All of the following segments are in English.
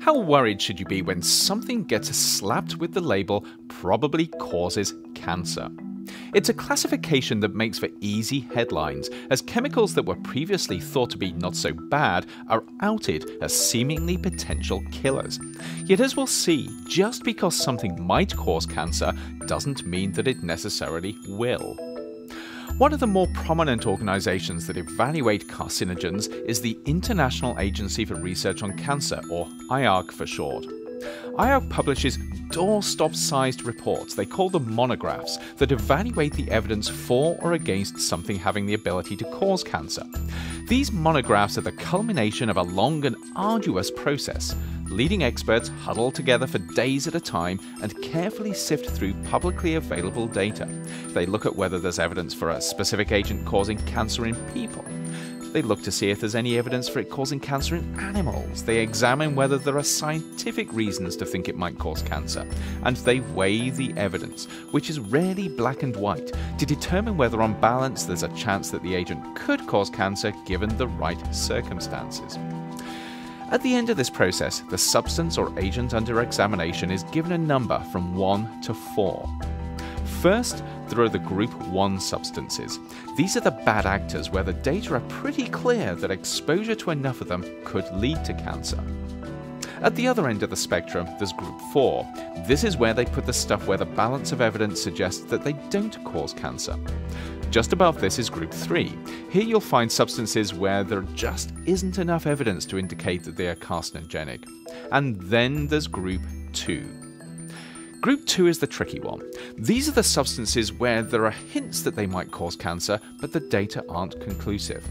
How worried should you be when something gets slapped with the label "probably causes cancer"? It's a classification that makes for easy headlines, as chemicals that were previously thought to be not so bad are outed as seemingly potential killers. Yet as we'll see, just because something might cause cancer doesn't mean that it necessarily will. One of the more prominent organizations that evaluate carcinogens is the International Agency for Research on Cancer, or IARC for short. IARC publishes doorstop-sized reports, they call them monographs, that evaluate the evidence for or against something having the ability to cause cancer. These monographs are the culmination of a long and arduous process. Leading experts huddle together for days at a time and carefully sift through publicly available data. They look at whether there's evidence for a specific agent causing cancer in people. They look to see if there's any evidence for it causing cancer in animals. They examine whether there are scientific reasons to think it might cause cancer. And they weigh the evidence, which is rarely black and white, to determine whether on balance there's a chance that the agent could cause cancer given the right circumstances. At the end of this process, the substance or agent under examination is given a number from 1 to 4. First, there are the Group 1 substances. These are the bad actors where the data are pretty clear that exposure to enough of them could lead to cancer. At the other end of the spectrum, there's Group 4. This is where they put the stuff where the balance of evidence suggests that they don't cause cancer. Just above this is Group 3. Here you'll find substances where there just isn't enough evidence to indicate that they are carcinogenic. And then there's Group 2. Group 2 is the tricky one. These are the substances where there are hints that they might cause cancer, but the data aren't conclusive.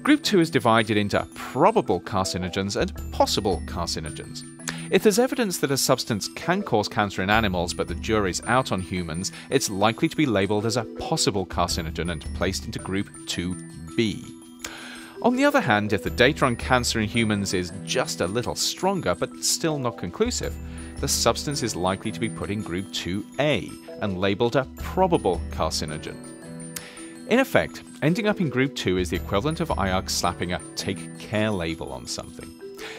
Group 2 is divided into probable carcinogens and possible carcinogens. If there's evidence that a substance can cause cancer in animals but the jury's out on humans, it's likely to be labelled as a possible carcinogen and placed into Group 2B. On the other hand, if the data on cancer in humans is just a little stronger but still not conclusive, the substance is likely to be put in Group 2A and labelled a probable carcinogen. In effect, ending up in Group 2 is the equivalent of IARC slapping a "take care" label on something.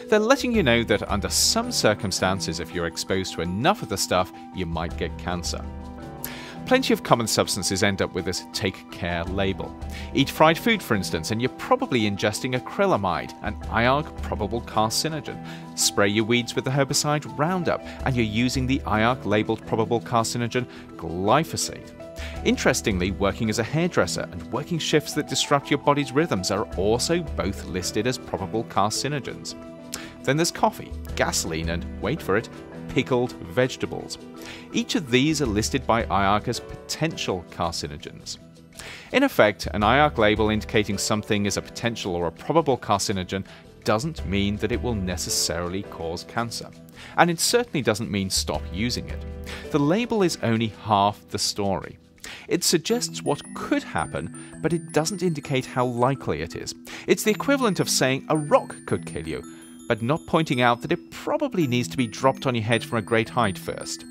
They're letting you know that under some circumstances, if you're exposed to enough of the stuff, you might get cancer. Plenty of common substances end up with this "take care" label. Eat fried food, for instance, and you're probably ingesting acrylamide, an IARC probable carcinogen. Spray your weeds with the herbicide Roundup, and you're using the IARC labeled probable carcinogen glyphosate. Interestingly, working as a hairdresser and working shifts that disrupt your body's rhythms are also both listed as probable carcinogens. Then there's coffee, gasoline, and, wait for it, pickled vegetables. Each of these are listed by IARC as potential carcinogens. In effect, an IARC label indicating something is a potential or a probable carcinogen doesn't mean that it will necessarily cause cancer. And it certainly doesn't mean stop using it. The label is only half the story. It suggests what could happen, but it doesn't indicate how likely it is. It's the equivalent of saying a rock could kill you, but not pointing out that it probably needs to be dropped on your head from a great height first.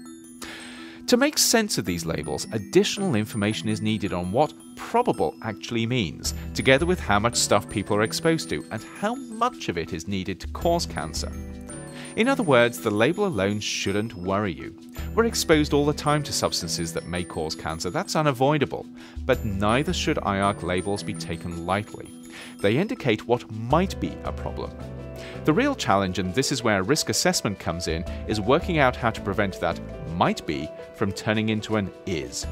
To make sense of these labels, additional information is needed on what probable actually means, together with how much stuff people are exposed to and how much of it is needed to cause cancer. In other words, the label alone shouldn't worry you. We're exposed all the time to substances that may cause cancer, that's unavoidable, but neither should IARC labels be taken lightly. They indicate what might be a problem. The real challenge, and this is where risk assessment comes in, is working out how to prevent that might be from turning into an is,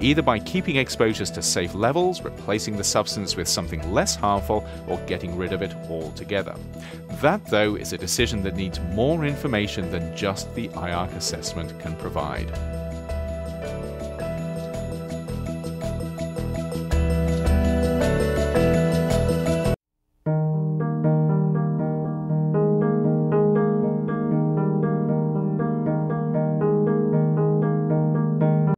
either by keeping exposures to safe levels, replacing the substance with something less harmful, or getting rid of it altogether. That, though, is a decision that needs more information than just the IARC assessment can provide.